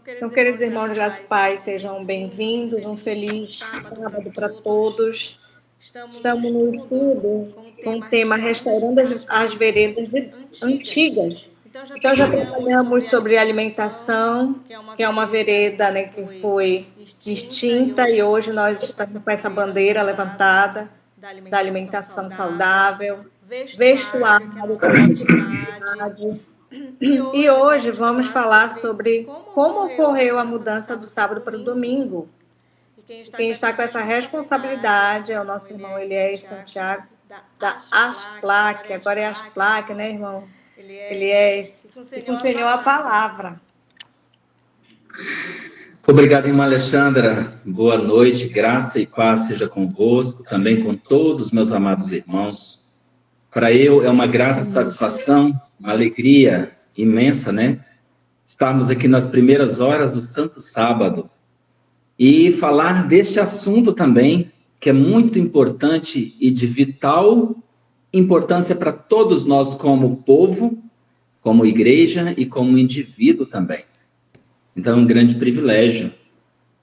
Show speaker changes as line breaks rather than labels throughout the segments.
Então, queridos irmãos, graças e paz, sejam bem-vindos, um feliz sábado para todos. Estamos no estudo com o tema Restaurando as Veredas Antigas. Então, já trabalhamos sobre alimentação, que é uma vereda, né, que foi extinta, e hoje nós estamos com essa bandeira levantada da alimentação saudável, vestuário, que é a nossa atividade. E hoje vamos falar sobre como ocorreu a mudança do sábado para o domingo. E quem está com essa responsabilidade é o nosso irmão Eliés Santiago, da Asplac. Agora é Asplac, né, irmão? Eliés, e com o Senhor a palavra.
Obrigado, irmã Alexandra. Boa noite, graça e paz seja convosco, também com todos os meus amados irmãos. Para eu é uma grata satisfação, uma alegria imensa, né? Estarmos aqui nas primeiras horas do Santo Sábado e falar deste assunto também, que é muito importante e de vital importância para todos nós como povo, como igreja e como indivíduo também. Então é um grande privilégio,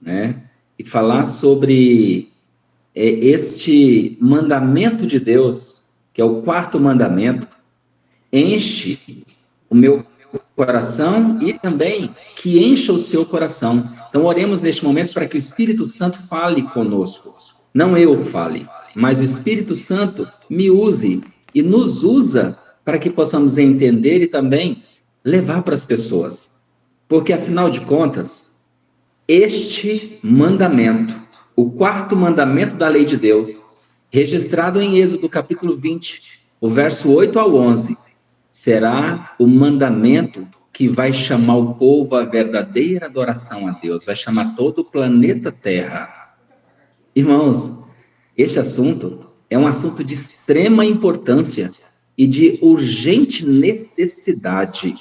né? E falar sobre este mandamento de Deus, que é o quarto mandamento, enche o meu coração e também que encha o seu coração. Então oremos neste momento para que o Espírito Santo fale conosco. Não eu fale, mas o Espírito Santo me use e nos usa para que possamos entender e também levar para as pessoas. Porque afinal de contas, este mandamento, o quarto mandamento da lei de Deus, registrado em Êxodo capítulo 20, o verso 8 ao 11, será o mandamento que vai chamar o povo à verdadeira adoração a Deus, vai chamar todo o planeta Terra. Irmãos, este assunto é um assunto de extrema importância e de urgente necessidade.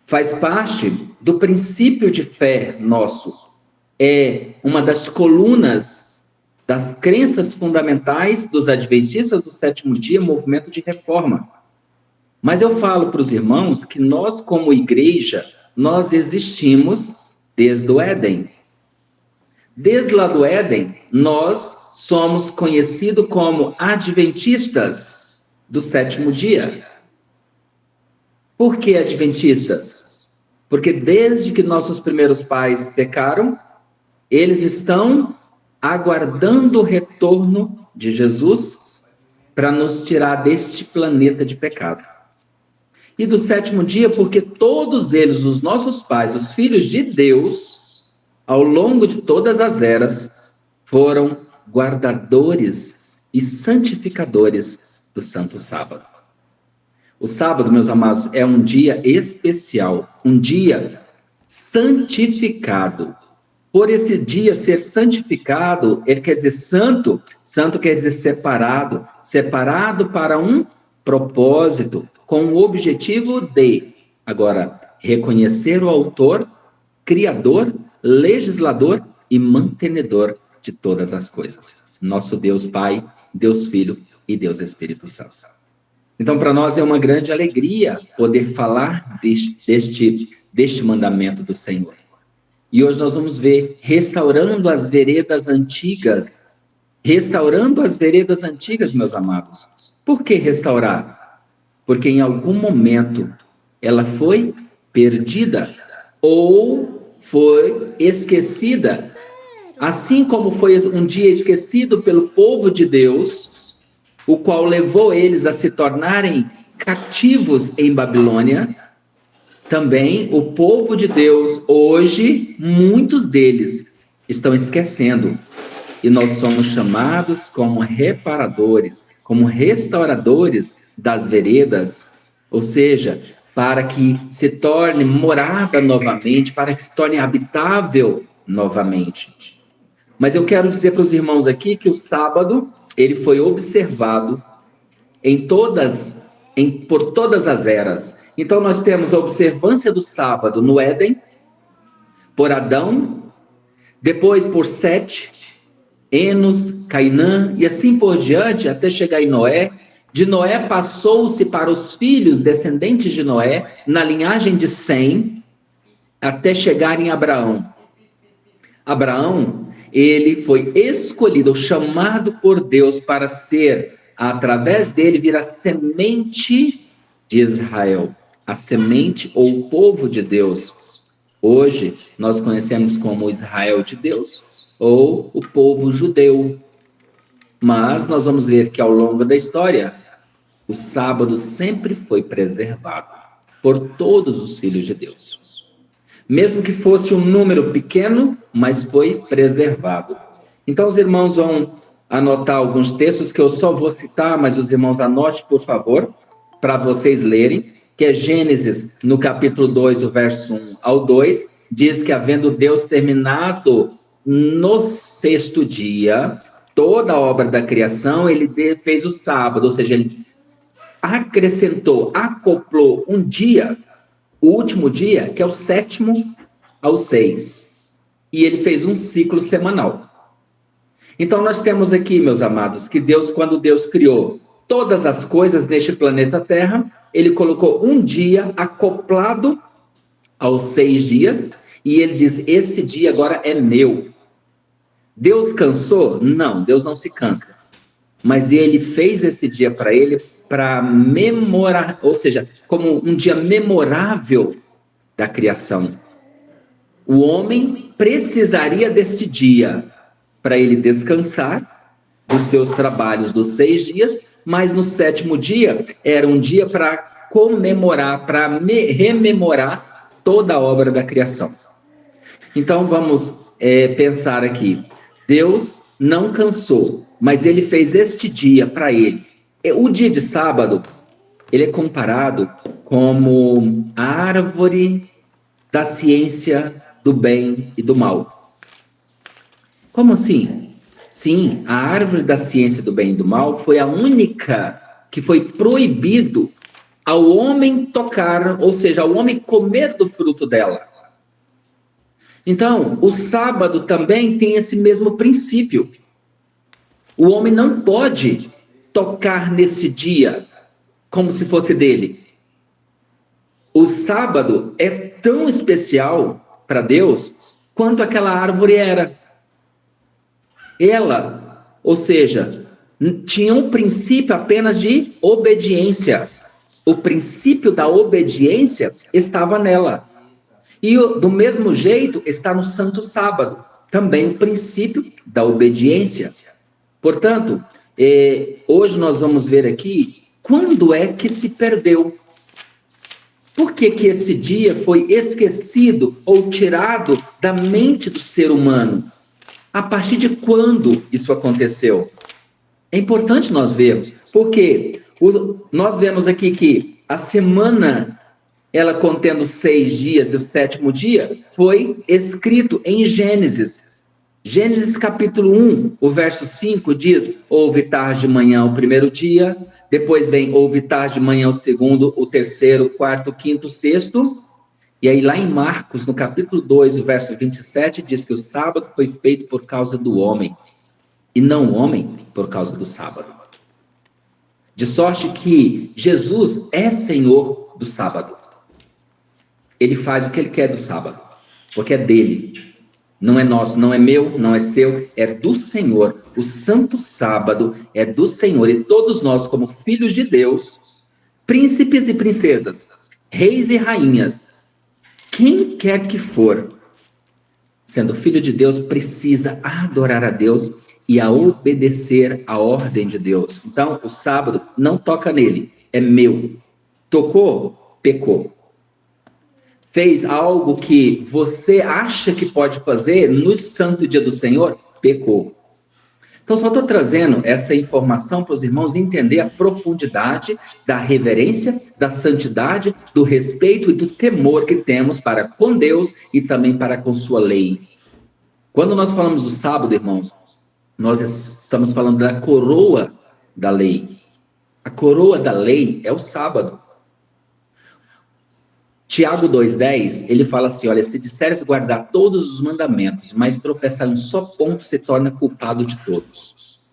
Faz parte do princípio de fé nosso. É uma das colunas das crenças fundamentais dos adventistas do sétimo dia, movimento de reforma. Mas eu falo para os irmãos que nós, como igreja, nós existimos desde o Éden. Desde lá do Éden, nós somos conhecidos como adventistas do sétimo dia. Por que adventistas? Porque desde que nossos primeiros pais pecaram, eles estão aguardando o retorno de Jesus para nos tirar deste planeta de pecado. E do sétimo dia, porque todos eles, os nossos pais, os filhos de Deus, ao longo de todas as eras, foram guardadores e santificadores do Santo Sábado. O sábado, meus amados, é um dia especial, um dia santificado. Por esse dia ser santificado, ele quer dizer santo, santo quer dizer separado, separado para um propósito, com o objetivo de, agora, reconhecer o autor, criador, legislador e mantenedor de todas as coisas. Nosso Deus Pai, Deus Filho e Deus Espírito Santo. Então, para nós é uma grande alegria poder falar deste mandamento do Senhor. E hoje nós vamos ver restaurando as veredas antigas. Restaurando as veredas antigas, meus amados. Por que restaurar? Porque em algum momento ela foi perdida ou foi esquecida. Assim como foi um dia esquecido pelo povo de Deus, o qual levou eles a se tornarem cativos em Babilônia, também o povo de Deus, hoje, muitos deles estão esquecendo. E nós somos chamados como reparadores, como restauradores das veredas, ou seja, para que se torne morada novamente, para que se torne habitável novamente. Mas eu quero dizer para os irmãos aqui que o sábado, ele foi observado por todas as eras. Então nós temos a observância do sábado no Éden, por Adão, depois por Sete, Enos, Cainã e assim por diante, até chegar em Noé. De Noé passou-se para os filhos descendentes de Noé, na linhagem de Sem. até chegar em Abraão. Abraão, ele foi escolhido, ou chamado por Deus para ser, através dele, vir a semente de Israel, a semente ou o povo de Deus. Hoje, nós conhecemos como Israel de Deus, ou o povo judeu. Mas nós vamos ver que ao longo da história, o sábado sempre foi preservado por todos os filhos de Deus. Mesmo que fosse um número pequeno, mas foi preservado. Então os irmãos vão anotar alguns textos que eu só vou citar, mas os irmãos anotem, por favor, para vocês lerem, que é Gênesis, no capítulo 2, o verso 1 ao 2, diz que havendo Deus terminado no sexto dia toda a obra da criação, ele fez o sábado, ou seja, ele acrescentou, acoplou um dia, o último dia, que é o sétimo ao 6. E ele fez um ciclo semanal. Então nós temos aqui, meus amados, que Deus, quando Deus criou todas as coisas neste planeta Terra, ele colocou um dia acoplado aos 6 dias, e ele diz, esse dia agora é meu. Deus cansou? Não, Deus não se cansa. Mas ele fez esse dia para ele, para memorar, ou seja, como um dia memorável da criação. O homem precisaria deste dia para ele descansar dos seus trabalhos dos 6 dias, mas no sétimo dia era um dia para comemorar, para rememorar toda a obra da criação. Então vamos pensar aqui. Deus não cansou, mas ele fez este dia para ele. O dia de sábado, ele é comparado como a árvore da ciência do bem e do mal. Como assim? Sim, a árvore da ciência do bem e do mal foi a única que foi proibido ao homem tocar, ou seja, ao homem comer do fruto dela. Então, o sábado também tem esse mesmo princípio. O homem não pode tocar nesse dia como se fosse dele. O sábado é tão especial para Deus quanto aquela árvore era. Ela, ou seja, tinha um princípio apenas de obediência. O princípio da obediência estava nela. E do mesmo jeito está no Santo Sábado, também o princípio da obediência. Portanto, hoje nós vamos ver aqui quando é que se perdeu. Por que que esse dia foi esquecido ou tirado da mente do ser humano? A partir de quando isso aconteceu? É importante nós vermos, porque nós vemos aqui que a semana, ela contendo 6 dias e o sétimo dia, foi escrito em Gênesis. Gênesis capítulo 1, o verso 5 diz, houve tarde de manhã o primeiro dia, depois vem houve tarde de manhã o segundo, o terceiro, o quarto, o quinto, o sexto. E aí lá em Marcos, no capítulo 2, o verso 27, diz que o sábado foi feito por causa do homem, e não o homem por causa do sábado. De sorte que Jesus é Senhor do sábado. Ele faz o que ele quer do sábado, porque é dele. Não é nosso, não é meu, não é seu, é do Senhor. O santo sábado é do Senhor. E todos nós, como filhos de Deus, príncipes e princesas, reis e rainhas, quem quer que for, sendo filho de Deus, precisa adorar a Deus e a obedecer a ordem de Deus. Então, o sábado não toca nele, é meu. Tocou, pecou. Fez algo que você acha que pode fazer no santo dia do Senhor, pecou. Então, só estou trazendo essa informação para os irmãos entender a profundidade da reverência, da santidade, do respeito e do temor que temos para com Deus e também para com sua lei. Quando nós falamos do sábado, irmãos, nós estamos falando da coroa da lei. A coroa da lei é o sábado. Tiago 2,10, ele fala assim, olha, se disseres guardar todos os mandamentos, mas tropeçar em um só ponto, se torna culpado de todos.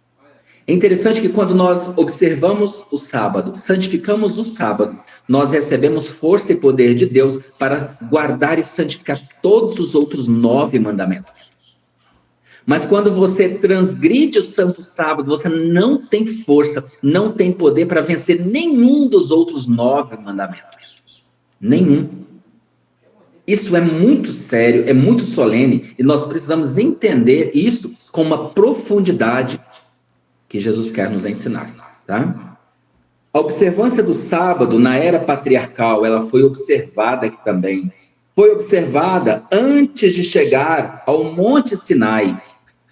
É interessante que quando nós observamos o sábado, santificamos o sábado, nós recebemos força e poder de Deus para guardar e santificar todos os outros 9 mandamentos. Mas quando você transgride o santo sábado, você não tem força, não tem poder para vencer nenhum dos outros 9 mandamentos. Nenhum. Isso é muito sério, é muito solene, e nós precisamos entender isso com uma profundidade que Jesus quer nos ensinar, tá? A observância do sábado na era patriarcal, ela foi observada aqui também. Foi observada antes de chegar ao Monte Sinai.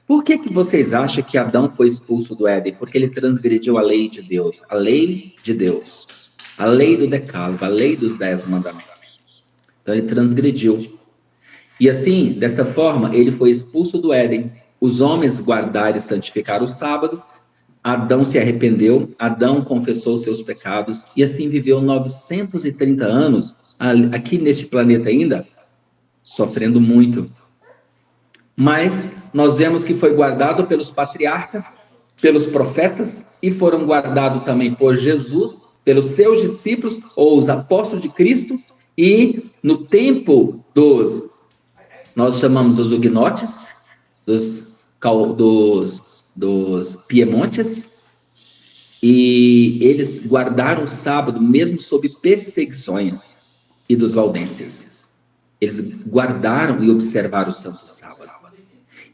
Por que vocês acham que Adão foi expulso do Éden? Porque ele transgrediu a lei de Deus, a lei de Deus, a lei do decálogo, a lei dos 10 mandamentos. Então ele transgrediu. E assim, dessa forma, ele foi expulso do Éden. Os homens guardaram e santificaram o sábado. Adão se arrependeu, Adão confessou seus pecados e assim viveu 930 anos aqui neste planeta ainda, sofrendo muito. Mas nós vemos que foi guardado pelos patriarcas, pelos profetas e foram guardados também por Jesus, pelos seus discípulos ou os apóstolos de Cristo e no tempo nós chamamos dos hugnotes, dos piemontes, e eles guardaram o sábado mesmo sob perseguições, e dos valdenses. Eles guardaram e observaram o santo sábado.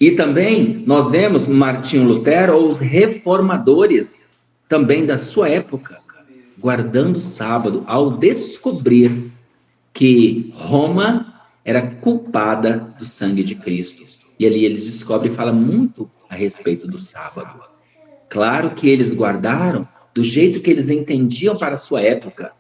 E também nós vemos Martinho Lutero ou os reformadores também da sua época guardando o sábado ao descobrir que Roma era culpada do sangue de Cristo. E ali ele descobre e fala muito a respeito do sábado. Claro que eles guardaram do jeito que eles entendiam para a sua época,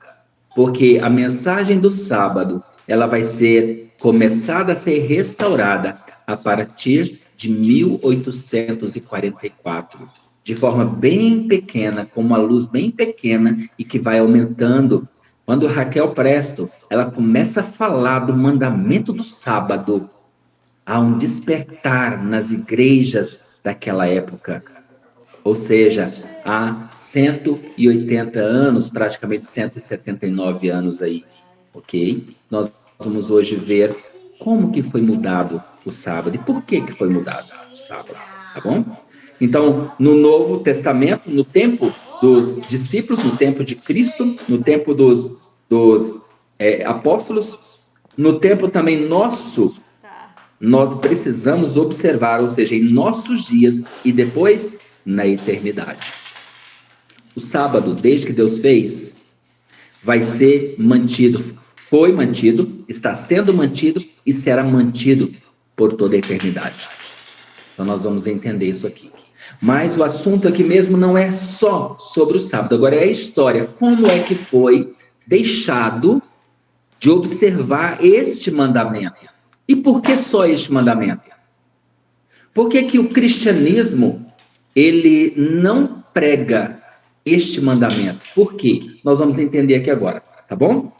porque a mensagem do sábado, ela vai ser começada a ser restaurada a partir de 1844, de forma bem pequena, com uma luz bem pequena e que vai aumentando. Quando Raquel Presto, ela começa a falar do mandamento do sábado, há um despertar nas igrejas daquela época. Ou seja, há 180 anos, praticamente 179 anos aí, ok? Nós vamos hoje ver como que foi mudado o sábado e por que foi mudado o sábado, tá bom? Então, no Novo Testamento, no tempo dos discípulos, no tempo de Cristo, no tempo dos apóstolos, no tempo também nosso, nós precisamos observar, ou seja, em nossos dias e depois na eternidade. O sábado, desde que Deus fez, vai ser mantido, foi mantido, está sendo mantido e será mantido por toda a eternidade. Então nós vamos entender isso aqui. Mas o assunto aqui mesmo não é só sobre o sábado, agora é a história. Como é que foi deixado de observar este mandamento? E por que só este mandamento? Por que o cristianismo, ele não prega este mandamento? Por quê? Nós vamos entender aqui agora, tá bom?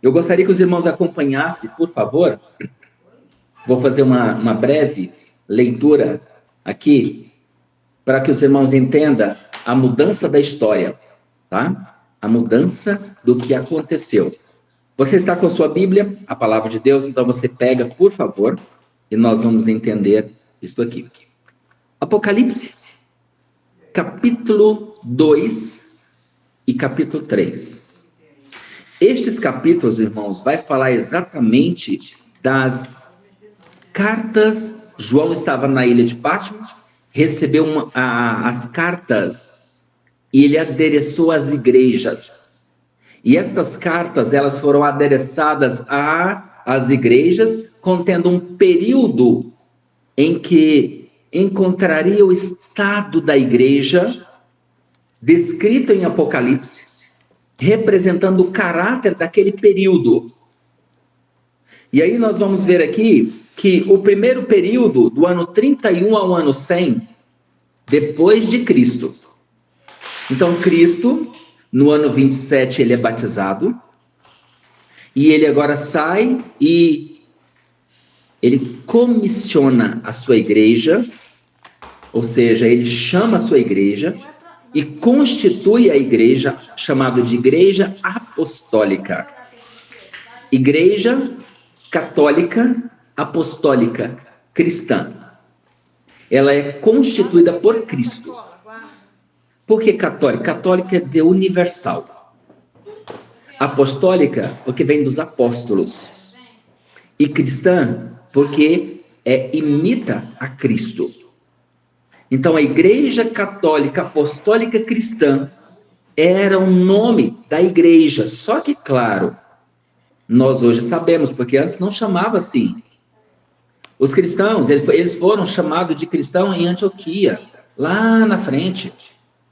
Eu gostaria que os irmãos acompanhassem, por favor. Vou fazer uma breve leitura aqui, para que os irmãos entendam a mudança da história, tá? A mudança do que aconteceu. Você está com a sua Bíblia, a palavra de Deus, então você pega, por favor, e nós vamos entender isso aqui. Apocalipse, capítulo 2 e capítulo 3. Estes capítulos, irmãos, vai falar exatamente das cartas. João estava na ilha de Patmos, recebeu as cartas e ele adereçou às igrejas. E estas cartas, elas foram adereçadas às igrejas, contendo um período em que encontraria o estado da igreja, descrito em Apocalipse, representando o caráter daquele período. E aí nós vamos ver aqui que o primeiro período, do ano 31 ao ano 100, depois de Cristo. Então, Cristo, no ano 27, ele é batizado, e ele agora sai e ele comissiona a sua igreja Ou seja, ele chama a sua igreja e constitui a igreja, chamada de igreja apostólica. Igreja católica apostólica cristã. Ela é constituída por Cristo. Por que católica? Católica quer dizer universal. Apostólica, porque vem dos apóstolos. E cristã, porque imita a Cristo. Então, a Igreja Católica Apostólica Cristã era o nome da igreja. Só que, claro, nós hoje sabemos, porque antes não chamava assim. Os cristãos, eles foram chamados de cristão em Antioquia, lá na frente,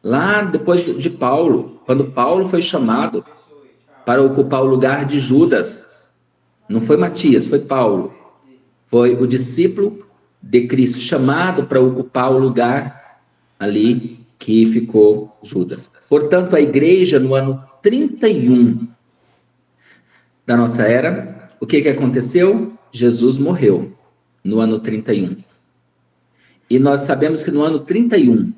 lá depois de Paulo, quando Paulo foi chamado para ocupar o lugar de Judas. Não foi Matias, foi Paulo. Foi o discípulo de Cristo, chamado para ocupar o lugar ali que ficou Judas. Portanto, a igreja, no ano 31 da nossa era, o que aconteceu? Jesus morreu no ano 31. E nós sabemos que no ano 31,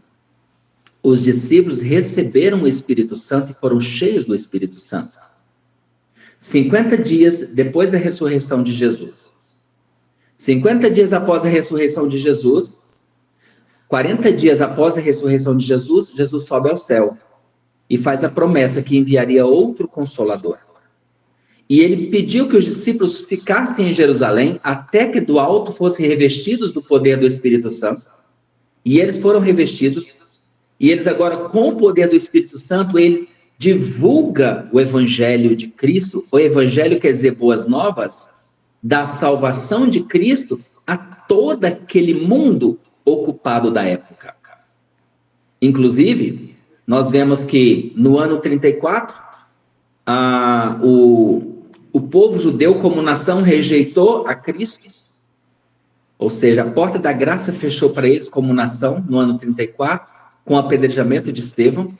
os discípulos receberam o Espírito Santo e foram cheios do Espírito Santo. 50 dias depois da ressurreição de Jesus. 50 dias após a ressurreição de Jesus, 40 dias após a ressurreição de Jesus, Jesus sobe ao céu e faz a promessa que enviaria outro Consolador. E ele pediu que os discípulos ficassem em Jerusalém até que do alto fossem revestidos do poder do Espírito Santo. E eles foram revestidos, e eles agora, com o poder do Espírito Santo, eles divulgam o Evangelho de Cristo. O Evangelho quer dizer boas novas, da salvação de Cristo a todo aquele mundo ocupado da época. Inclusive, nós vemos que no ano 34, o povo judeu como nação rejeitou a Cristo, ou seja, a porta da graça fechou para eles como nação no ano 34, com o apedrejamento de Estevão,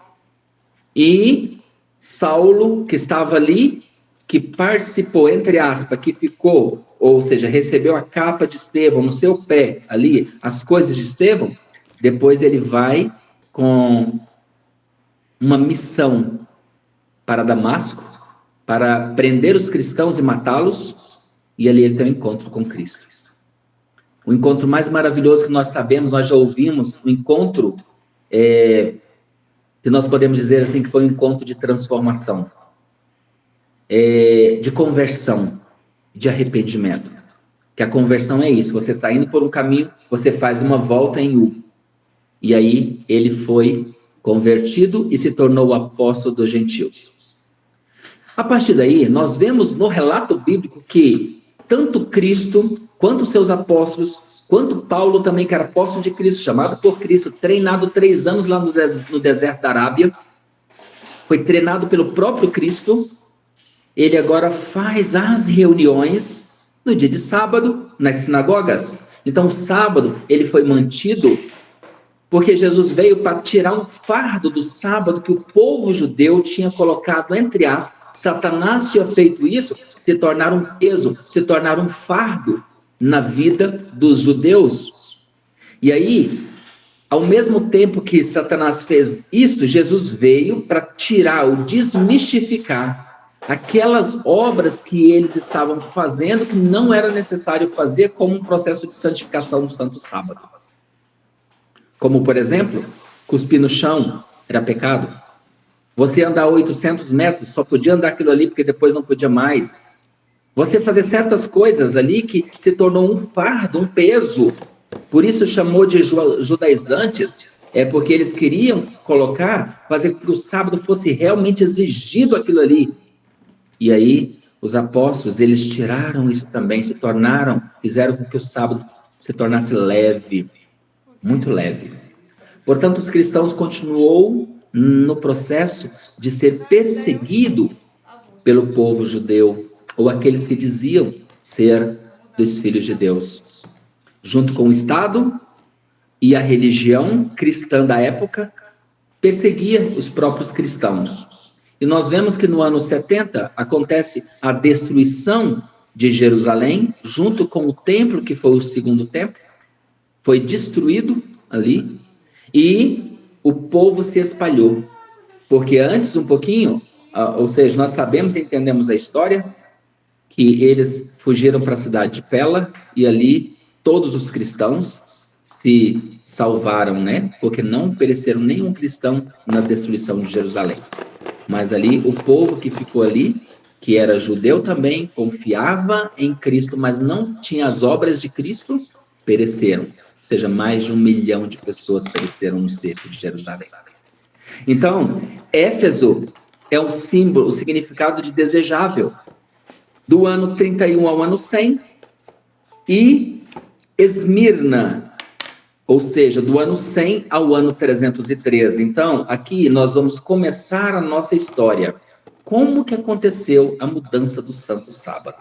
e Saulo, que estava ali, que participou, entre aspas, que ficou, ou seja, recebeu a capa de Estevão no seu pé, ali, as coisas de Estevão, depois ele vai com uma missão para Damasco, para prender os cristãos e matá-los, e ali ele tem um encontro com Cristo. O encontro mais maravilhoso que nós sabemos, nós já ouvimos, o encontro, que nós podemos dizer assim, que foi um encontro de transformação. De conversão, de arrependimento. Que a conversão é isso, você está indo por um caminho, você faz uma volta em U. E aí ele foi convertido e se tornou o apóstolo dos gentios. A partir daí, nós vemos no relato bíblico que tanto Cristo, quanto seus apóstolos, quanto Paulo também, que era apóstolo de Cristo, chamado por Cristo, treinado 3 anos lá no deserto da Arábia, foi treinado pelo próprio Cristo. Ele agora faz as reuniões no dia de sábado, nas sinagogas. Então, o sábado, ele foi mantido porque Jesus veio para tirar um fardo do sábado que o povo judeu tinha colocado, entre aspas, Satanás tinha feito isso, se tornar um peso, se tornar um fardo na vida dos judeus. E aí, ao mesmo tempo que Satanás fez isso, Jesus veio para tirar ou desmistificar aquelas obras que eles estavam fazendo que não era necessário fazer como um processo de santificação do Santo Sábado. Como, por exemplo, cuspir no chão era pecado. Você andar 800 metros, só podia andar aquilo ali porque depois não podia mais. Você fazer certas coisas ali que se tornou um fardo, um peso. Por isso chamou de judaizantes, porque eles queriam fazer com que o sábado fosse realmente exigido aquilo ali. E aí, os apóstolos, eles tiraram isso também, fizeram com que o sábado se tornasse leve, muito leve. Portanto, os cristãos continuou no processo de ser perseguido pelo povo judeu, ou aqueles que diziam ser dos filhos de Deus. Junto com o Estado e a religião cristã da época, perseguia os próprios cristãos. E nós vemos que no ano 70 acontece a destruição de Jerusalém, junto com o templo, que foi o segundo templo, foi destruído ali, E o povo se espalhou. Porque antes, um pouquinho, ou seja, nós sabemos e entendemos a história, que eles fugiram para a cidade de Pela, e ali todos os cristãos se salvaram, né? Porque não pereceram nenhum cristão na destruição de Jerusalém. Mas ali, o povo que ficou ali, que era judeu também, confiava em Cristo, mas não tinha as obras de Cristo, pereceram. Ou seja, mais de 1 milhão de pessoas pereceram no cerco de Jerusalém. Então, Éfeso é o símbolo, o significado de desejável, do ano 31 ao ano 100, e Esmirna, ou seja, do ano 100 ao ano 313. Então, aqui nós vamos começar a nossa história. Como que aconteceu a mudança do Santo Sábado?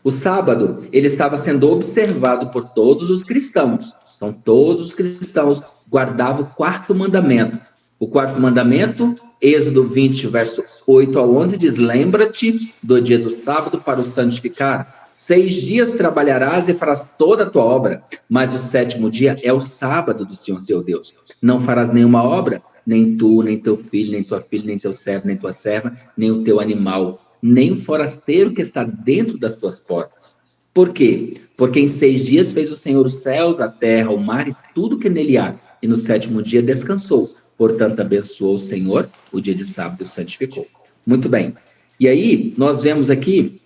O sábado, ele estava sendo observado por todos os cristãos. Então, todos os cristãos guardavam o quarto mandamento. O quarto mandamento, Êxodo 20, verso 8 ao 11, diz: lembra-te do dia do sábado para o santificar. 6 dias trabalharás e farás toda a tua obra, mas o 7º dia é o sábado do Senhor teu Deus. Não farás nenhuma obra, nem tu, nem teu filho, nem tua filha, nem teu servo, nem tua serva, nem o teu animal, nem o forasteiro que está dentro das tuas portas. Por quê? Porque em 6 dias fez o Senhor os céus, a terra, o mar e tudo que nele há, e no 7º dia descansou. Portanto, abençoou o Senhor o dia de sábado e o santificou. Muito bem. E aí, nós vemos aqui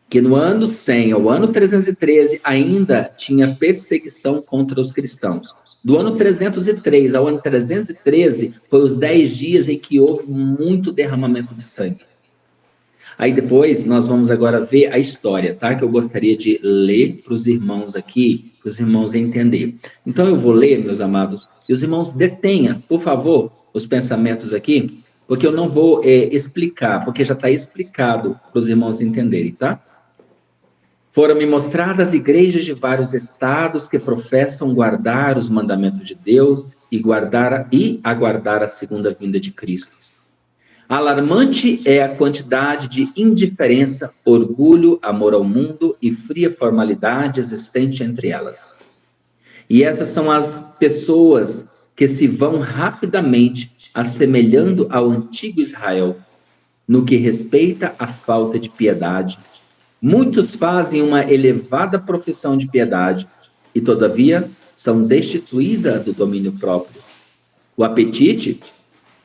que no ano 100 ao ano 313 ainda tinha perseguição contra os cristãos. Do ano 303 ao ano 313 foi os 10 dias em que houve muito derramamento de sangue. Aí depois nós vamos agora ver a história, tá? Que eu gostaria de ler para os irmãos aqui, para os irmãos entenderem. Então eu vou ler, meus amados, e os irmãos detenham, por favor, os pensamentos aqui, porque eu não vou explicar, porque já está explicado para os irmãos entenderem, tá? Foram-me mostradas igrejas de vários estados que professam guardar os mandamentos de Deus e aguardar a segunda vinda de Cristo. Alarmante é a quantidade de indiferença, orgulho, amor ao mundo e fria formalidade existente entre elas. E essas são as pessoas que se vão rapidamente assemelhando ao antigo Israel, no que respeita à falta de piedade. Muitos fazem uma elevada profissão de piedade e, todavia, são destituídas do domínio próprio. O apetite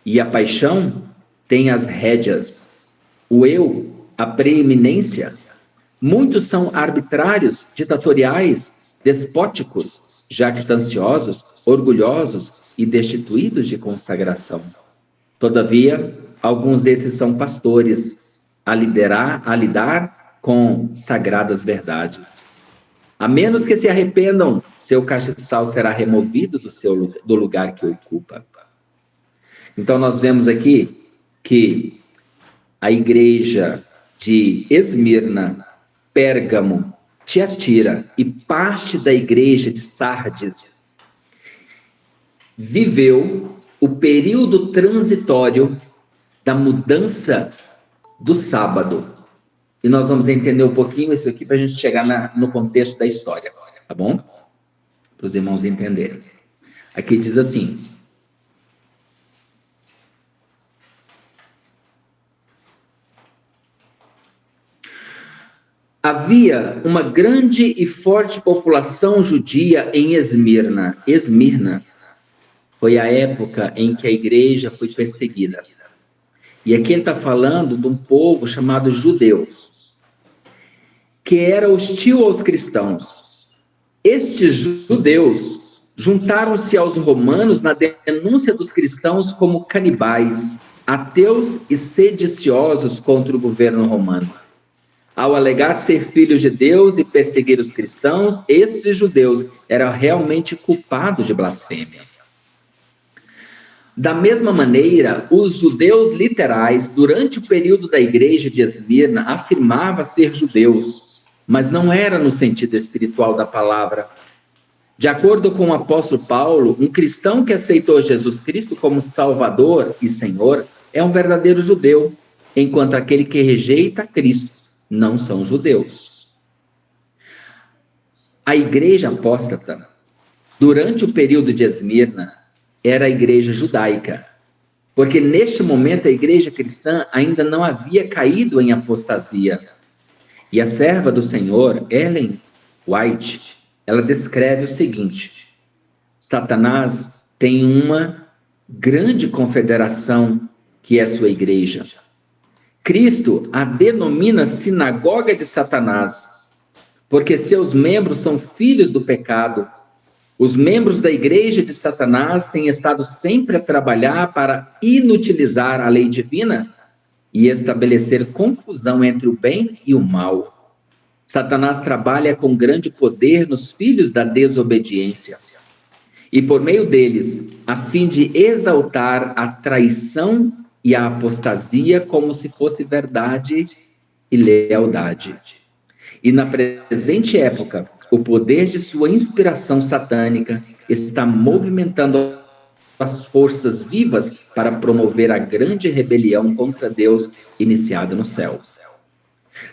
e a paixão têm as rédeas, o eu, a preeminência. Muitos são arbitrários, ditatoriais, despóticos, jactanciosos, orgulhosos e destituídos de consagração. Todavia, alguns desses são pastores a lidar com sagradas verdades. A menos que se arrependam, seu castiçal será removido do lugar que ocupa. Então, nós vemos aqui que a igreja de Esmirna, Pérgamo, Tiatira e parte da igreja de Sardes viveu o período transitório da mudança do sábado. E nós vamos entender um pouquinho isso aqui para a gente chegar no contexto da história, tá bom? Para os irmãos entenderem. Aqui diz assim: havia uma grande e forte população judia em Esmirna. Esmirna foi a época em que a igreja foi perseguida. E aqui ele está falando de um povo chamado judeus, que era hostil aos cristãos. Estes judeus juntaram-se aos romanos na denúncia dos cristãos como canibais, ateus e sediciosos contra o governo romano. Ao alegar ser filhos de Deus e perseguir os cristãos, esses judeus eram realmente culpados de blasfêmia. Da mesma maneira, os judeus literais, durante o período da igreja de Esmirna, afirmavam ser judeus, mas não era no sentido espiritual da palavra. De acordo com o apóstolo Paulo, um cristão que aceitou Jesus Cristo como Salvador e Senhor é um verdadeiro judeu, enquanto aquele que rejeita Cristo não são judeus. A igreja apóstata, durante o período de Esmirna, era a igreja judaica, porque neste momento a igreja cristã ainda não havia caído em apostasia. E a serva do Senhor, Ellen White, ela descreve o seguinte: Satanás tem uma grande confederação que é sua igreja. Cristo a denomina sinagoga de Satanás, porque seus membros são filhos do pecado. Os membros da igreja de Satanás têm estado sempre a trabalhar para inutilizar a lei divina e estabelecer confusão entre o bem e o mal. Satanás trabalha com grande poder nos filhos da desobediência e por meio deles, a fim de exaltar a traição e a apostasia como se fosse verdade e lealdade. E na presente época, o poder de sua inspiração satânica está movimentando as forças vivas para promover a grande rebelião contra Deus iniciada no céu.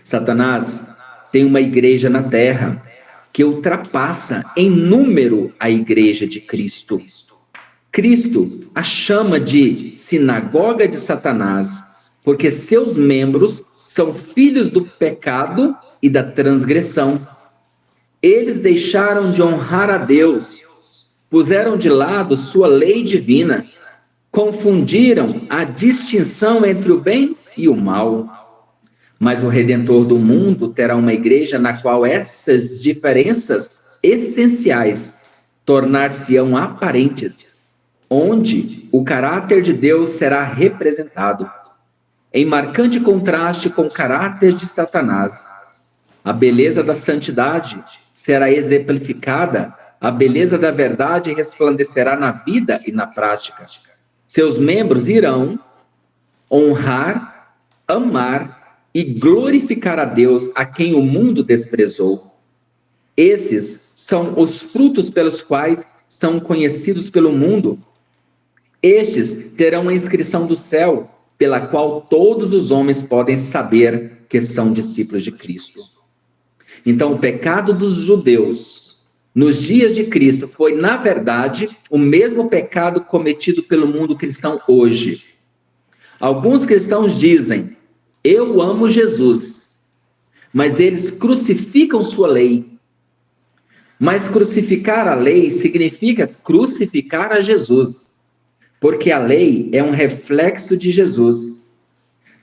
Satanás tem uma igreja na terra que ultrapassa em número a igreja de Cristo. Cristo a chama de sinagoga de Satanás, porque seus membros são filhos do pecado e da transgressão. Eles deixaram de honrar a Deus, puseram de lado sua lei divina, confundiram a distinção entre o bem e o mal. Mas o Redentor do mundo terá uma igreja na qual essas diferenças essenciais tornar-se-ão aparentes, onde o caráter de Deus será representado, em marcante contraste com o caráter de Satanás. A beleza da santidade será exemplificada, a beleza da verdade resplandecerá na vida e na prática. Seus membros irão honrar, amar e glorificar a Deus, a quem o mundo desprezou. Esses são os frutos pelos quais são conhecidos pelo mundo. Estes terão a inscrição do céu, pela qual todos os homens podem saber que são discípulos de Cristo. Então, o pecado dos judeus nos dias de Cristo foi, na verdade, o mesmo pecado cometido pelo mundo cristão hoje. Alguns cristãos dizem: eu amo Jesus, mas eles crucificam sua lei. Mas crucificar a lei significa crucificar a Jesus, porque a lei é um reflexo de Jesus.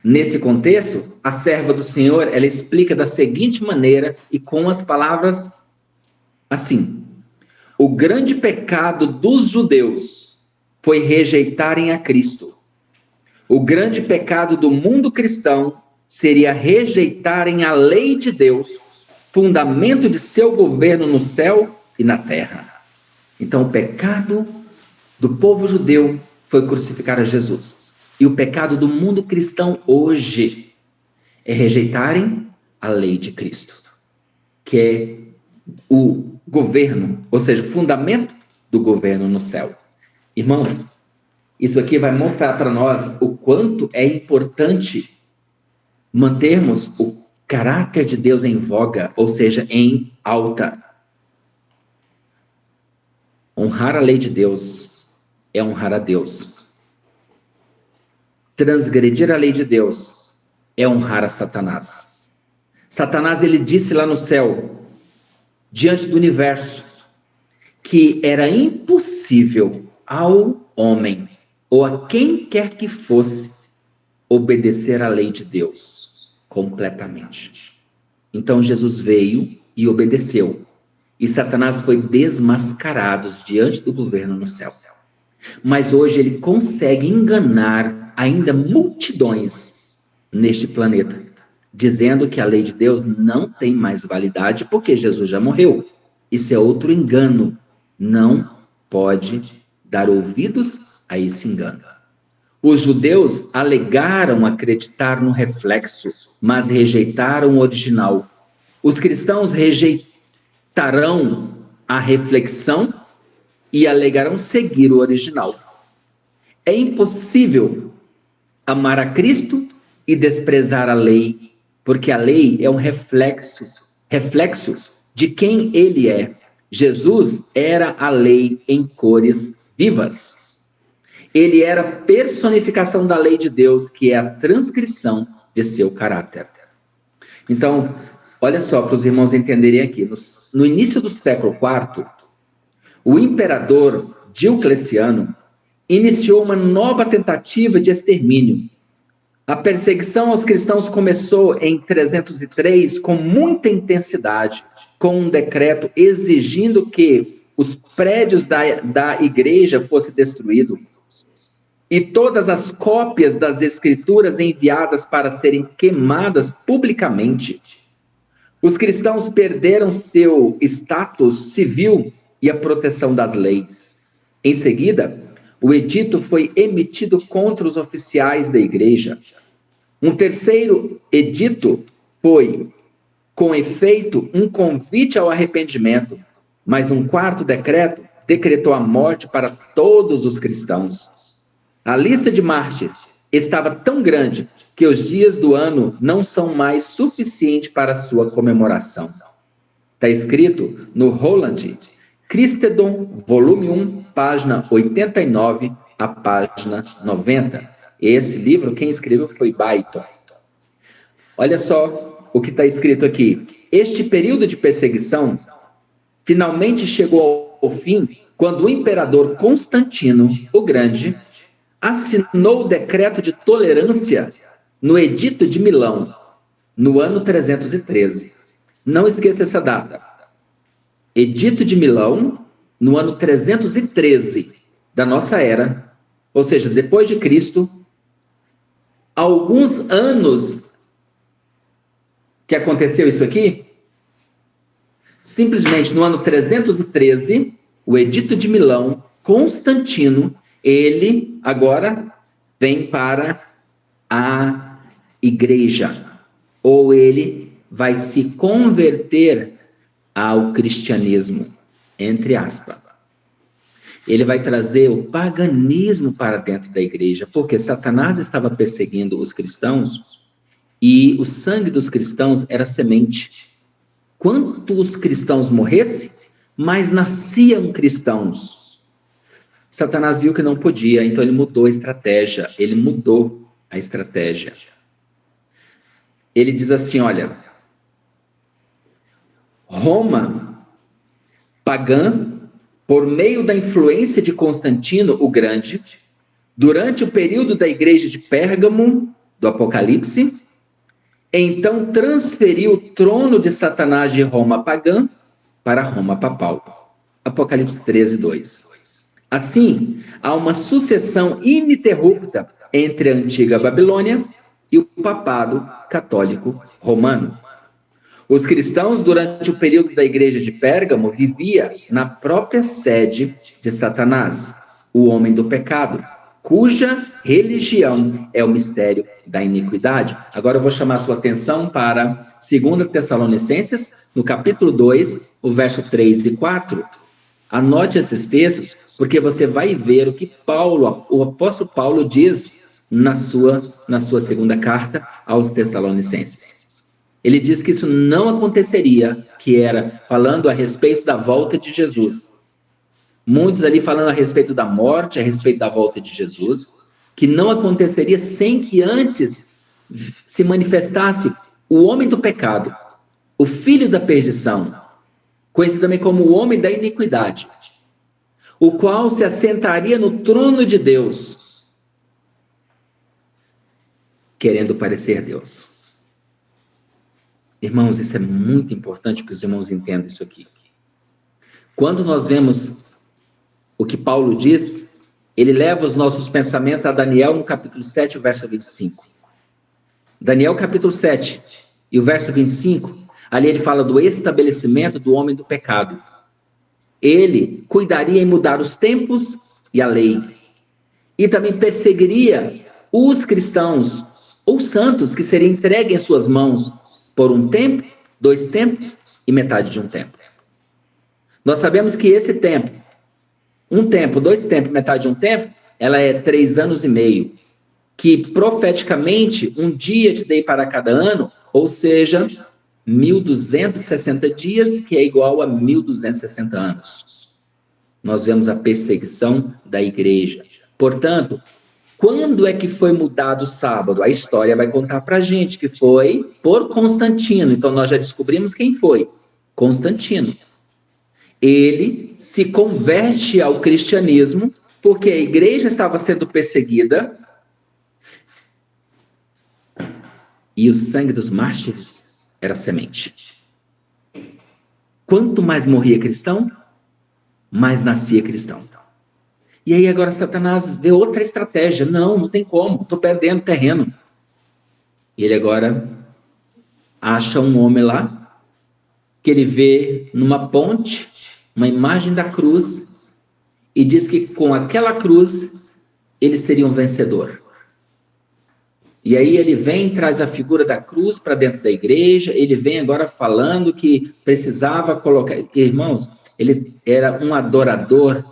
Nesse contexto, a serva do Senhor, ela explica da seguinte maneira e com as palavras assim: o grande pecado dos judeus foi rejeitarem a Cristo. O grande pecado do mundo cristão seria rejeitarem a lei de Deus, fundamento de seu governo no céu e na terra. Então, o pecado do povo judeu foi crucificar a Jesus. E o pecado do mundo cristão hoje é rejeitarem a lei de Cristo, que é o governo, ou seja, o fundamento do governo no céu. Irmãos, isso aqui vai mostrar para nós o quanto é importante mantermos o caráter de Deus em voga, ou seja, em alta. Honrar a lei de Deus é honrar a Deus. Transgredir a lei de Deus é honrar a Satanás. Satanás, ele disse lá no céu, diante do universo, que era impossível ao homem, ou a quem quer que fosse, obedecer à lei de Deus completamente. Então Jesus veio e obedeceu, e Satanás foi desmascarado diante do governo no céu. Mas hoje ele consegue enganar ainda multidões neste planeta, dizendo que a lei de Deus não tem mais validade porque Jesus já morreu. Isso é outro engano. Não pode dar ouvidos a esse engano. Os judeus alegaram acreditar no reflexo, mas rejeitaram o original. Os cristãos rejeitarão a reflexão e alegarão seguir o original. É impossível amar a Cristo e desprezar a lei, porque a lei é um reflexo de quem ele é. Jesus era a lei em cores vivas. ele era a personificação da lei de Deus, que é a transcrição de seu caráter. Então, olha só, para os irmãos entenderem aqui, no início do século IV, o imperador Diocleciano iniciou uma nova tentativa de extermínio. A perseguição aos cristãos começou em 303 com muita intensidade, com um decreto exigindo que os prédios da igreja fossem destruídos e todas as cópias das escrituras enviadas para serem queimadas publicamente. Os cristãos perderam seu status civil e a proteção das leis. Em seguida, o edito foi emitido contra os oficiais da igreja. Um terceiro edito foi, com efeito, um convite ao arrependimento, mas um quarto decreto decretou a morte para todos os cristãos. A lista de mártires estava tão grande que os dias do ano não são mais suficientes para sua comemoração. Está escrito no Holland Christendom, volume 1, página 89 a página 90. Esse livro, quem escreveu foi Byton. Olha só o que está escrito aqui. Este período de perseguição finalmente chegou ao fim quando o imperador Constantino o Grande assinou o decreto de tolerância no Edito de Milão, no ano 313. Não esqueça essa data. Edito de Milão, no ano 313 da nossa era, ou seja, depois de Cristo, alguns anos que aconteceu isso aqui, simplesmente no ano 313, o Edito de Milão, Constantino, ele agora vem para a igreja, ou ele vai se converter ao cristianismo, entre aspas. Ele vai trazer o paganismo para dentro da igreja, porque Satanás estava perseguindo os cristãos e o sangue dos cristãos era semente. Quanto os cristãos morressem, mais nasciam cristãos. Satanás viu que não podia, então ele mudou a estratégia. Ele diz assim, olha, Roma, pagã, por meio da influência de Constantino o Grande, durante o período da igreja de Pérgamo, do Apocalipse, então transferiu o trono de Satanás de Roma pagã para Roma papal. Apocalipse 13, 2. Assim, há uma sucessão ininterrupta entre a antiga Babilônia e o papado católico romano. Os cristãos, durante o período da igreja de Pérgamo, viviam na própria sede de Satanás, o homem do pecado, cuja religião é o mistério da iniquidade. Agora eu vou chamar a sua atenção para 2 Tessalonicenses, no capítulo 2, o verso 3 e 4. Anote esses textos, porque você vai ver o que o apóstolo Paulo diz na sua segunda carta aos Tessalonicenses. Ele diz que isso não aconteceria, que era falando a respeito da volta de Jesus. Muitos ali falando a respeito da morte, a respeito da volta de Jesus, que não aconteceria sem que antes se manifestasse o homem do pecado, o filho da perdição, conhecido também como o homem da iniquidade, o qual se assentaria no trono de Deus, querendo parecer Deus. Irmãos, isso é muito importante que os irmãos entendam isso aqui. Quando nós vemos o que Paulo diz, ele leva os nossos pensamentos a Daniel no capítulo 7, o verso 25. Daniel capítulo 7 e o verso 25, ali ele fala do estabelecimento do homem do pecado. Ele cuidaria em mudar os tempos e a lei. E também perseguiria os cristãos ou santos que seriam entregues em suas mãos por um tempo, 2 tempos e metade de um tempo. Nós sabemos que esse tempo, 1 tempo, 2 tempos, metade de um tempo, ela é 3 anos e meio, que profeticamente um dia te dei para cada ano, ou seja, 1.260 dias, que é igual a 1.260 anos. Nós vemos a perseguição da igreja. Portanto, quando é que foi mudado o sábado? A história vai contar para a gente que foi por Constantino. Então, nós já descobrimos quem foi. Constantino. Ele se converte ao cristianismo porque a igreja estava sendo perseguida e o sangue dos mártires era semente. Quanto mais morria cristão, mais nascia cristão. E aí agora Satanás vê outra estratégia. Não tem como, estou perdendo terreno. E ele agora acha um homem lá, que ele vê numa ponte, uma imagem da cruz, e diz que com aquela cruz, ele seria um vencedor. E aí ele vem, traz a figura da cruz para dentro da igreja, ele vem agora falando que precisava colocar... Irmãos, ele era um adorador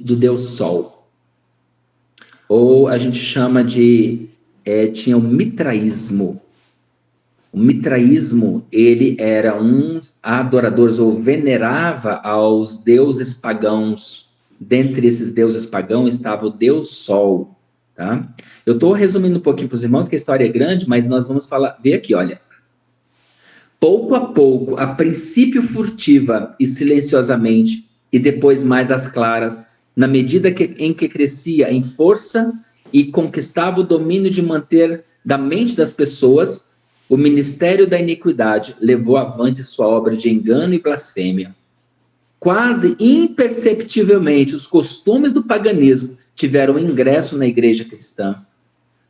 do Deus Sol. Ou a gente chama de... tinha o mitraísmo. O mitraísmo, ele era um adorador, ou venerava aos deuses pagãos. Dentre esses deuses pagãos estava o Deus Sol. Tá? Eu estou resumindo um pouquinho para os irmãos, que a história é grande, mas nós vamos ver aqui, olha. Pouco a pouco, a princípio furtiva e silenciosamente, e depois mais às claras, na medida em que crescia em força e conquistava o domínio de manter da mente das pessoas, o ministério da iniquidade levou avante sua obra de engano e blasfêmia. Quase imperceptivelmente, os costumes do paganismo tiveram ingresso na igreja cristã.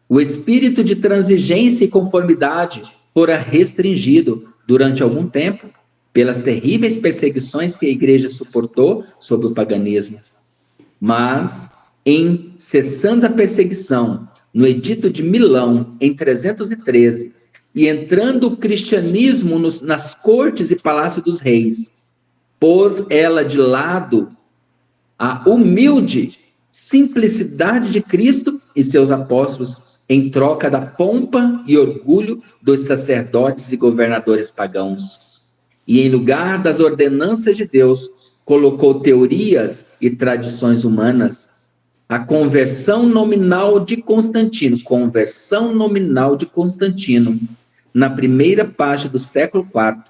O espírito de transigência e conformidade fora restringido durante algum tempo pelas terríveis perseguições que a igreja suportou sob o paganismo. Mas, em cessando a perseguição, no edito de Milão, em 313, e entrando o cristianismo nas cortes e palácio dos reis, pôs ela de lado a humilde simplicidade de Cristo e seus apóstolos em troca da pompa e orgulho dos sacerdotes e governadores pagãos. E em lugar das ordenanças de Deus, colocou teorias e tradições humanas. A conversão nominal de Constantino, na primeira parte do século IV,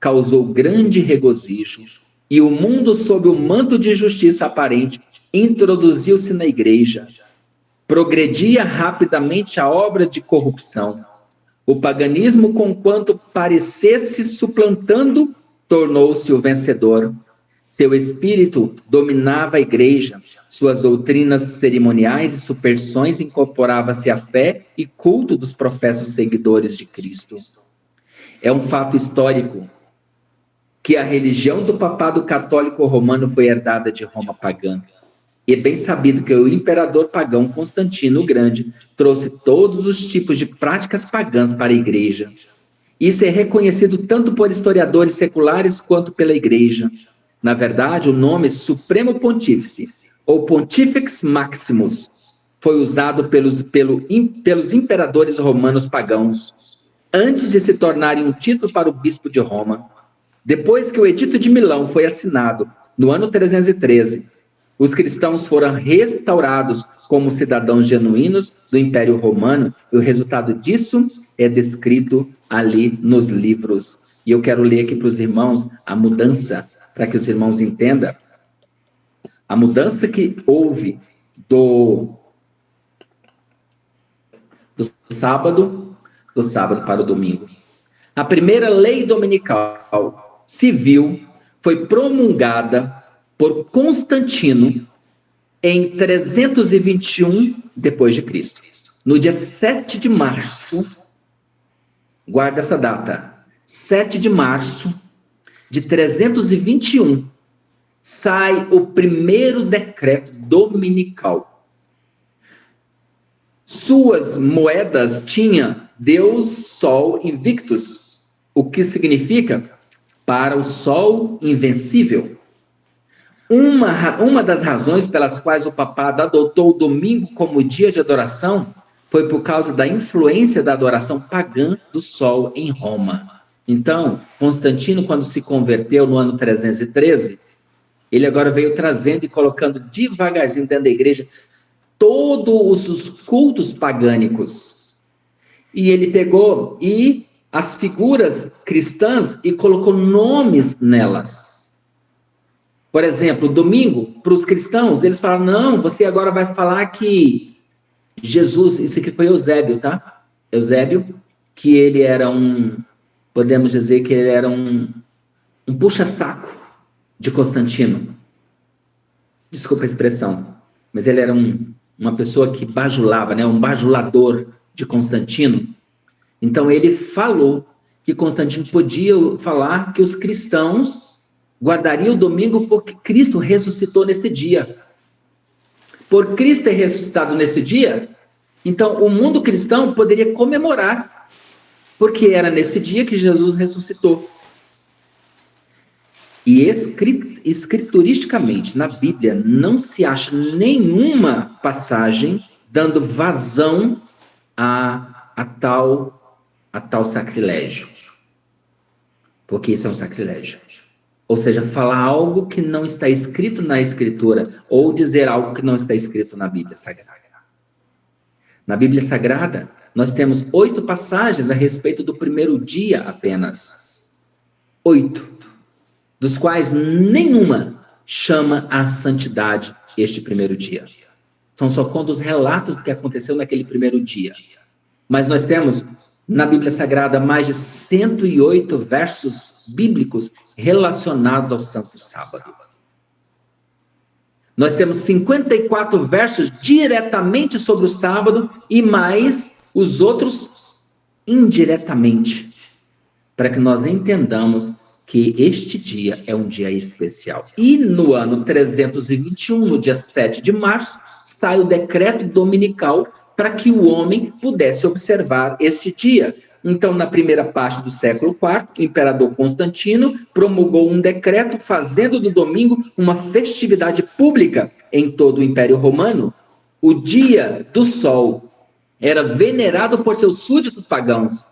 causou grande regozijo, e o mundo, sob o manto de justiça aparente, introduziu-se na igreja. Progredia rapidamente a obra de corrupção. O paganismo, conquanto parecesse suplantando, tornou-se o vencedor. Seu espírito dominava a igreja, suas doutrinas cerimoniais e superstições incorporava-se à fé e culto dos professos seguidores de Cristo. É um fato histórico que a religião do papado católico romano foi herdada de Roma pagã. E é bem sabido que o imperador pagão Constantino o Grande trouxe todos os tipos de práticas pagãs para a igreja. Isso é reconhecido tanto por historiadores seculares quanto pela igreja. Na verdade, o nome Supremo Pontífice, ou Pontifex Maximus, foi usado pelos imperadores romanos pagãos, antes de se tornarem um título para o bispo de Roma. Depois que o Edito de Milão foi assinado, no ano 313, os cristãos foram restaurados como cidadãos genuínos do Império Romano, e o resultado disso é descrito ali nos livros. E eu quero ler aqui para os irmãos a mudança, para que os irmãos entendam a mudança que houve do sábado para o domingo. A primeira lei dominical civil foi promulgada por Constantino em 321 depois de Cristo. No dia 7 de março, guarda essa data, 7 de março de 321, sai o primeiro decreto dominical. Suas moedas tinham Deus, Sol invictus, o que significa para o Sol invencível. Uma das razões pelas quais o papado adotou o domingo como dia de adoração foi por causa da influência da adoração pagã do Sol em Roma. Então, Constantino, quando se converteu no ano 313, ele agora veio trazendo e colocando devagarzinho dentro da igreja todos os cultos pagânicos. E ele pegou e as figuras cristãs e colocou nomes nelas. Por exemplo, domingo, para os cristãos, eles falaram, não, você agora vai falar que Jesus, isso aqui foi Eusébio, tá? Eusébio, que ele era podemos dizer que ele era um puxa-saco de Constantino. Desculpa a expressão, mas ele era uma pessoa que bajulava, né? Um bajulador de Constantino. Então ele falou que Constantino podia falar que os cristãos guardariam o domingo porque Cristo ressuscitou nesse dia. Por Cristo ter ressuscitado nesse dia, então o mundo cristão poderia comemorar, porque era nesse dia que Jesus ressuscitou. E escrituristicamente, na Bíblia, não se acha nenhuma passagem dando vazão a tal sacrilégio. Porque isso é um sacrilégio. Ou seja, falar algo que não está escrito na Escritura, ou dizer algo que não está escrito na Bíblia Sagrada. Na Bíblia Sagrada, nós temos 8 passagens a respeito do primeiro dia apenas. 8. Dos quais nenhuma chama à santidade este primeiro dia. São só conta os relatos do que aconteceu naquele primeiro dia. Mas nós temos na Bíblia Sagrada mais de 108 versos bíblicos relacionados ao Santo Sábado. Nós temos 54 versos diretamente sobre o sábado e mais os outros indiretamente, para que nós entendamos que este dia é um dia especial. E no ano 321, no dia 7 de março, sai o decreto dominical para que o homem pudesse observar este dia. Então, na primeira parte do século IV, o imperador Constantino promulgou um decreto fazendo do domingo uma festividade pública em todo o Império Romano. O dia do sol era venerado por seus súditos pagãos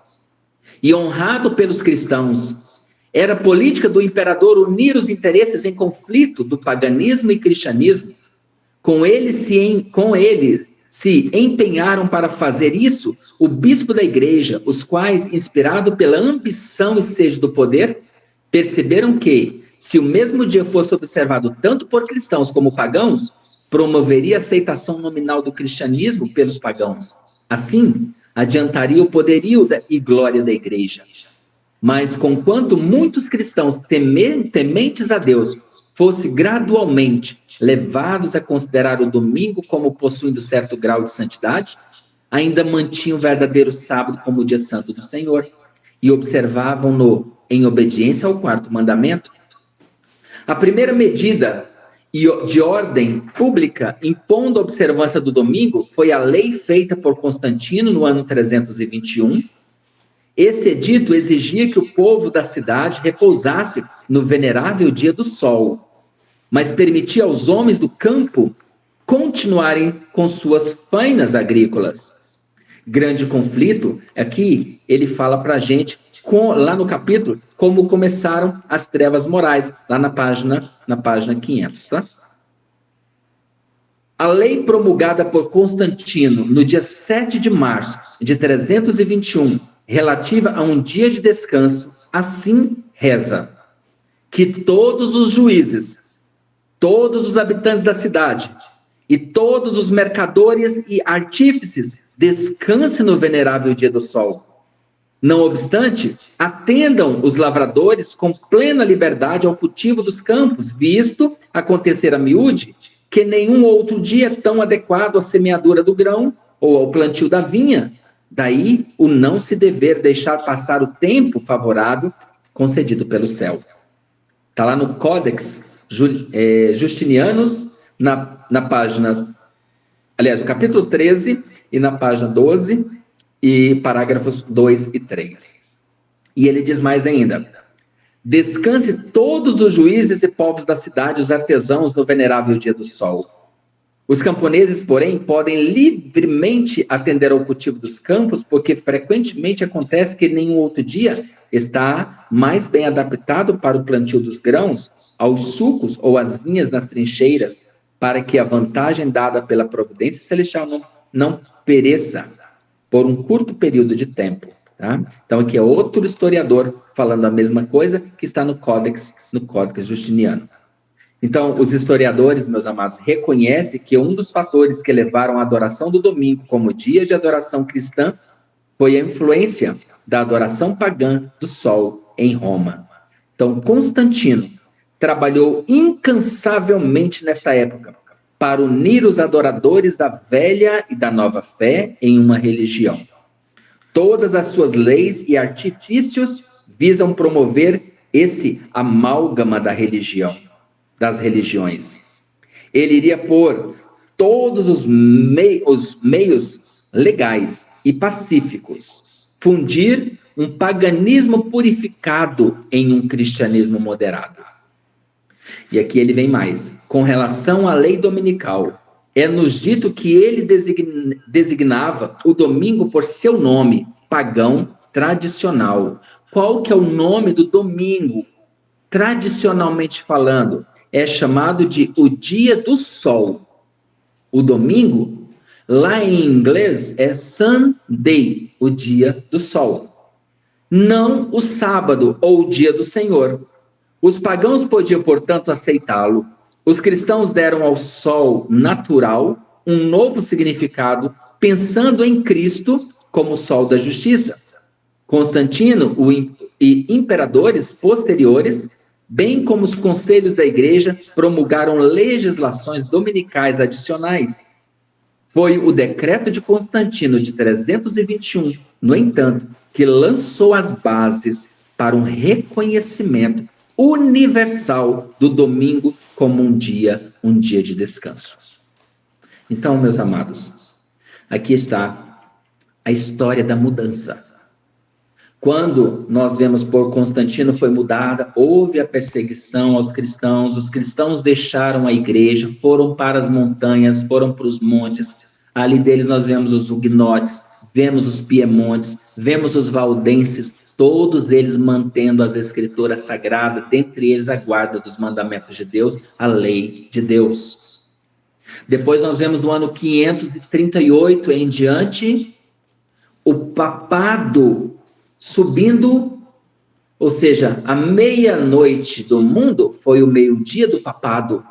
e honrado pelos cristãos. Era política do imperador unir os interesses em conflito do paganismo e cristianismo. Com ele se empenharam para fazer isso o bispo da igreja, os quais, inspirado pela ambição e sede do poder, perceberam que, se o mesmo dia fosse observado tanto por cristãos como pagãos, promoveria a aceitação nominal do cristianismo pelos pagãos. Assim, adiantaria o poderio e glória da igreja. Mas, conquanto muitos cristãos tementes a Deus fossem gradualmente levados a considerar o domingo como possuindo certo grau de santidade, ainda mantinham o verdadeiro sábado como o dia santo do Senhor e observavam-no em obediência ao 4º mandamento. A primeira medida de ordem pública impondo a observância do domingo foi a lei feita por Constantino no ano 321. Esse edito exigia que o povo da cidade repousasse no venerável dia do sol, mas permitia aos homens do campo continuarem com suas fainas agrícolas. Grande conflito é que ele fala para a gente, lá no capítulo, como começaram as trevas morais, lá na página 500, tá? A lei promulgada por Constantino no dia 7 de março de 321, relativa a um dia de descanso, assim reza: que todos os juízes, todos os habitantes da cidade e todos os mercadores e artífices descansem no venerável dia do sol. Não obstante, atendam os lavradores com plena liberdade ao cultivo dos campos, visto acontecer a miúde que nenhum outro dia é tão adequado à semeadura do grão ou ao plantio da vinha. Daí o não se dever deixar passar o tempo favorável concedido pelo céu. Está lá no Codex Justinianus, na página, aliás, no capítulo 13 e na página 12, e parágrafos 2 e 3. E ele diz mais ainda: descanse todos os juízes e povos da cidade, os artesãos, no venerável dia do sol. Os camponeses, porém, podem livremente atender ao cultivo dos campos, porque frequentemente acontece que nenhum outro dia está mais bem adaptado para o plantio dos grãos, aos sucos ou às vinhas nas trincheiras, para que a vantagem dada pela providência celestial não pereça por um curto período de tempo. Tá? Então, aqui é outro historiador falando a mesma coisa que está no Códex Justiniano. Então, os historiadores, meus amados, reconhecem que um dos fatores que levaram a adoração do domingo como dia de adoração cristã foi a influência da adoração pagã do sol em Roma. Então, Constantino trabalhou incansavelmente nesta época para unir os adoradores da velha e da nova fé em uma religião. Todas as suas leis e artifícios visam promover esse amálgama das religiões. Ele iria pôr todos os meios legais e pacíficos, fundir um paganismo purificado em um cristianismo moderado. E aqui ele vem mais. Com relação à lei dominical, é-nos dito que ele designava o domingo por seu nome, pagão tradicional. Qual que é o nome do domingo? Tradicionalmente falando, é chamado de o dia do sol. O domingo, lá em inglês, é Sunday, o dia do sol. Não o sábado ou o dia do Senhor. Os pagãos podiam, portanto, aceitá-lo. Os cristãos deram ao sol natural um novo significado, pensando em Cristo como o sol da justiça. Constantino e imperadores posteriores, bem como os conselhos da igreja, promulgaram legislações dominicais adicionais. Foi o decreto de Constantino de 321, no entanto, que lançou as bases para um reconhecimento universal do domingo como um dia de descanso. Então, meus amados, aqui está a história da mudança. Quando nós vemos por Constantino foi mudada, houve a perseguição aos cristãos, os cristãos deixaram a igreja, foram para as montanhas, foram para os montes. Ali deles nós vemos os huguenotes, vemos os piemontes, vemos os valdenses, todos eles mantendo as escrituras sagradas, dentre eles a guarda dos mandamentos de Deus, a lei de Deus. Depois nós vemos no ano 538 em diante, o papado subindo, ou seja, a meia-noite do mundo foi o meio-dia do papado.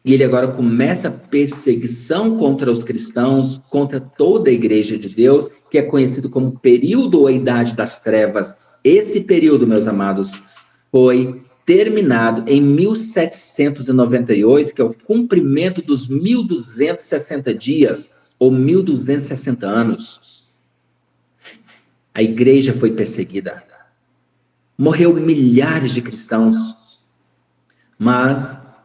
E ele agora começa a perseguição contra os cristãos, contra toda a igreja de Deus, que é conhecido como período ou idade das trevas. Esse período, meus amados, foi terminado em 1798, que é o cumprimento dos 1260 dias, ou 1260 anos. A igreja foi perseguida. Morreu milhares de cristãos, mas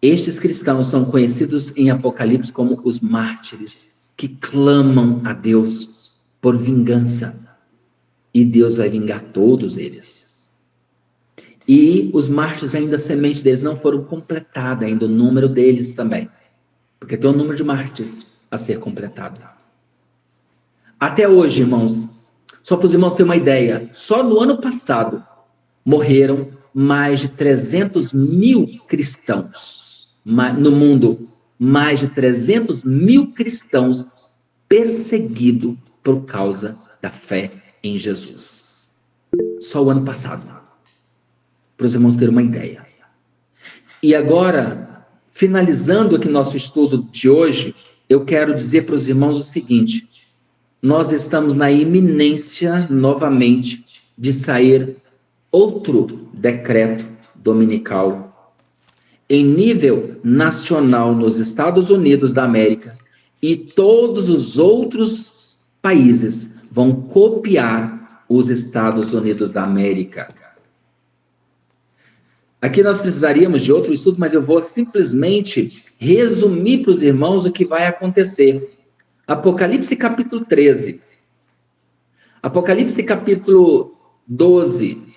estes cristãos são conhecidos em Apocalipse como os mártires, que clamam a Deus por vingança. E Deus vai vingar todos eles. E os mártires ainda, a semente deles não foram completada, ainda o número deles também. Porque tem um número de mártires a ser completado. Até hoje, irmãos, só para os irmãos terem uma ideia, só no ano passado morreram mais de 300 mil cristãos. No mundo, mais de 300 mil cristãos perseguidos por causa da fé em Jesus. Só o ano passado. Para os irmãos terem uma ideia. E agora, finalizando aqui nosso estudo de hoje, eu quero dizer para os irmãos o seguinte: nós estamos na iminência, novamente, de sair outro decreto dominical em nível nacional nos Estados Unidos da América, e todos os outros países vão copiar os Estados Unidos da América. Aqui nós precisaríamos de outro estudo, mas eu vou simplesmente resumir para os irmãos o que vai acontecer. Apocalipse capítulo 13. Apocalipse capítulo 12.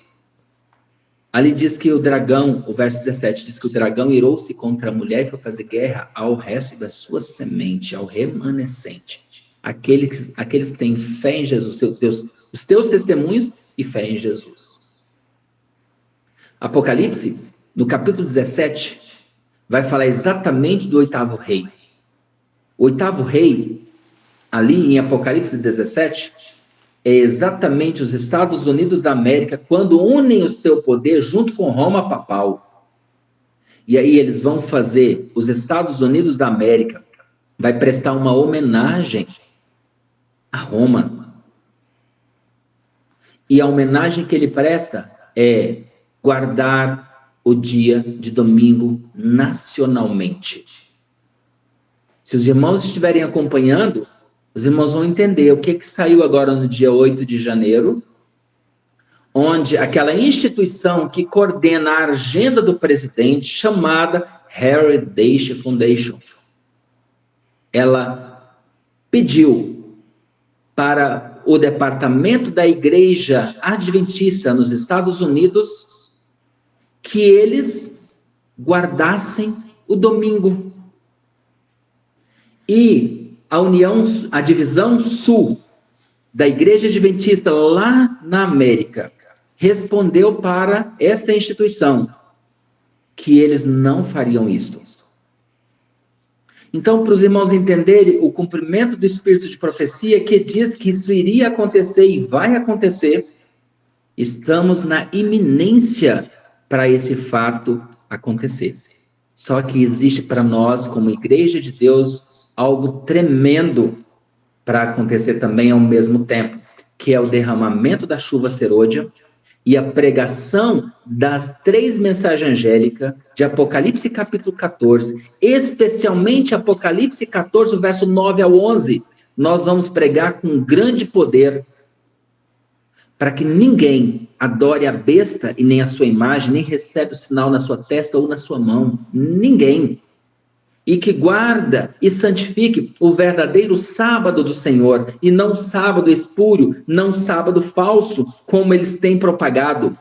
Ali diz que o dragão, o verso 17, diz que o dragão irou-se contra a mulher e foi fazer guerra ao resto da sua semente, ao remanescente. Aqueles que têm fé em Jesus, os teus testemunhos e fé em Jesus. Apocalipse, no capítulo 17, vai falar exatamente do oitavo rei. O oitavo rei, ali em Apocalipse 17, é exatamente os Estados Unidos da América quando unem o seu poder junto com Roma papal. E aí eles vão fazer, os Estados Unidos da América vai prestar uma homenagem a Roma. E a homenagem que ele presta é guardar o dia de domingo nacionalmente. Se os irmãos estiverem acompanhando, os irmãos vão entender o que saiu agora no dia 8 de janeiro, onde aquela instituição que coordena a agenda do presidente, chamada Heritage Foundation, ela pediu para o departamento da Igreja Adventista nos Estados Unidos que eles guardassem o domingo. E a divisão sul da Igreja Adventista lá na América respondeu para esta instituição que eles não fariam isto. Então, para os irmãos entenderem o cumprimento do Espírito de profecia que diz que isso iria acontecer e vai acontecer, estamos na iminência para esse fato acontecer. Só que existe para nós, como Igreja de Deus, algo tremendo para acontecer também ao mesmo tempo, que é o derramamento da chuva serôdia e a pregação das 3 mensagens angélicas de Apocalipse capítulo 14, especialmente Apocalipse 14, verso 9 ao 11. Nós vamos pregar com grande poder para que ninguém adore a besta e nem a sua imagem, nem recebe o sinal na sua testa ou na sua mão. Ninguém. E que guarda e santifique o verdadeiro sábado do Senhor, e não sábado espúrio, não sábado falso, como eles têm propagado.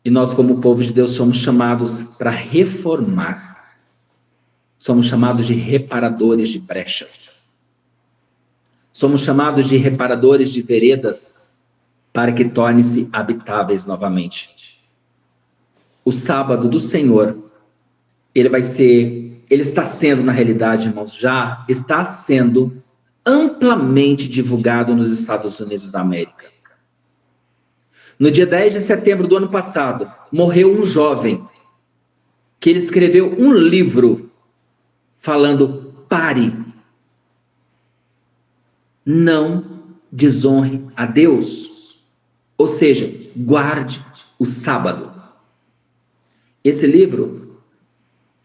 E nós, como povo de Deus, somos chamados para reformar. Somos chamados de reparadores de brechas. Somos chamados de reparadores de veredas para que tornem-se habitáveis novamente. O sábado do Senhor, ele está sendo, na realidade, irmãos, já está sendo amplamente divulgado nos Estados Unidos da América. No dia 10 de setembro do ano passado, morreu um jovem que ele escreveu um livro falando: pare, não desonre a Deus. Ou seja, guarde o sábado. Esse livro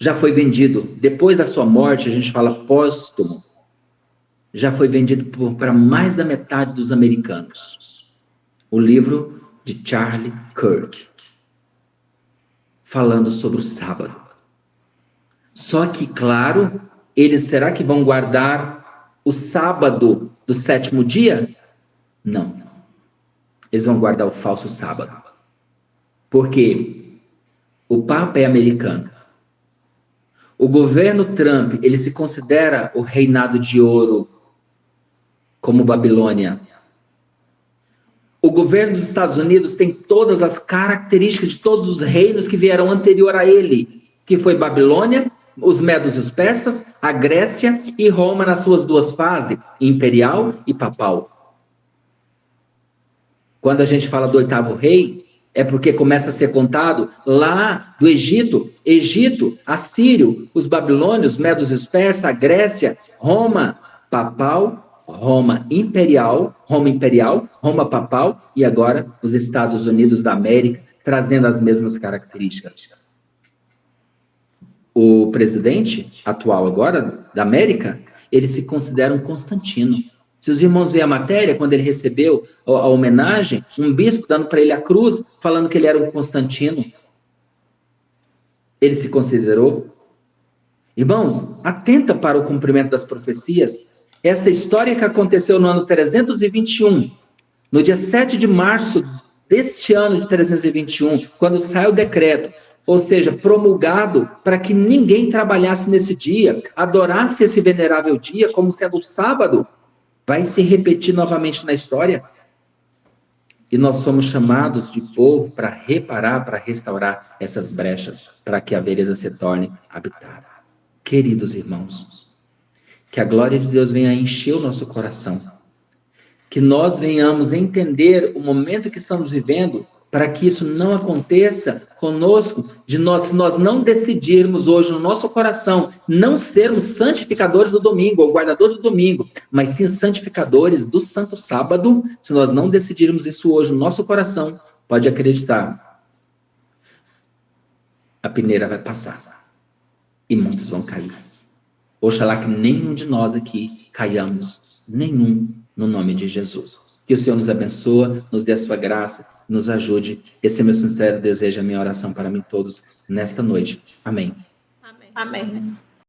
já foi vendido, depois da sua morte, a gente fala póstumo, já foi vendido para mais da metade dos americanos. O livro de Charlie Kirk, falando sobre o sábado. Só que, claro, eles será que vão guardar o sábado do 7º dia? Não. Eles vão guardar o falso sábado. Porque o Papa é americano. O governo Trump, ele se considera o reinado de ouro, como Babilônia. O governo dos Estados Unidos tem todas as características de todos os reinos que vieram anterior a ele, que foi Babilônia, os medos e os persas, a Grécia e Roma nas suas 2 fases, imperial e papal. Quando a gente fala do 8º rei, é porque começa a ser contado lá do Egito, Assírio, os babilônios, medos e os persas, a Grécia, Roma papal, Roma imperial, Roma papal e agora os Estados Unidos da América, trazendo as mesmas características. O presidente atual agora da América, ele se considera um Constantino. Se os irmãos veem a matéria, quando ele recebeu a homenagem, um bispo dando para ele a cruz, falando que ele era um Constantino. Ele se considerou. Irmãos, atenta para o cumprimento das profecias. Essa história que aconteceu no ano 321, no dia 7 de março deste ano de 321, quando sai o decreto, ou seja, promulgado para que ninguém trabalhasse nesse dia, adorasse esse venerável dia como sendo o sábado, vai se repetir novamente na história. E nós somos chamados de povo para reparar, para restaurar essas brechas, para que a vereda se torne habitada. Queridos irmãos, que a glória de Deus venha encher o nosso coração, que nós venhamos entender o momento que estamos vivendo, para que isso não aconteça conosco, se nós não decidirmos hoje no nosso coração não sermos santificadores do domingo, ou guardadores do domingo, mas sim santificadores do Santo Sábado. Se nós não decidirmos isso hoje no nosso coração, pode acreditar, a peneira vai passar e muitos vão cair. Oxalá que nenhum de nós aqui caiamos, nenhum, no nome de Jesus. Que o Senhor nos abençoe, nos dê a sua graça, nos ajude. Esse é meu sincero desejo, a minha oração para mim todos nesta noite. Amém.
Amém.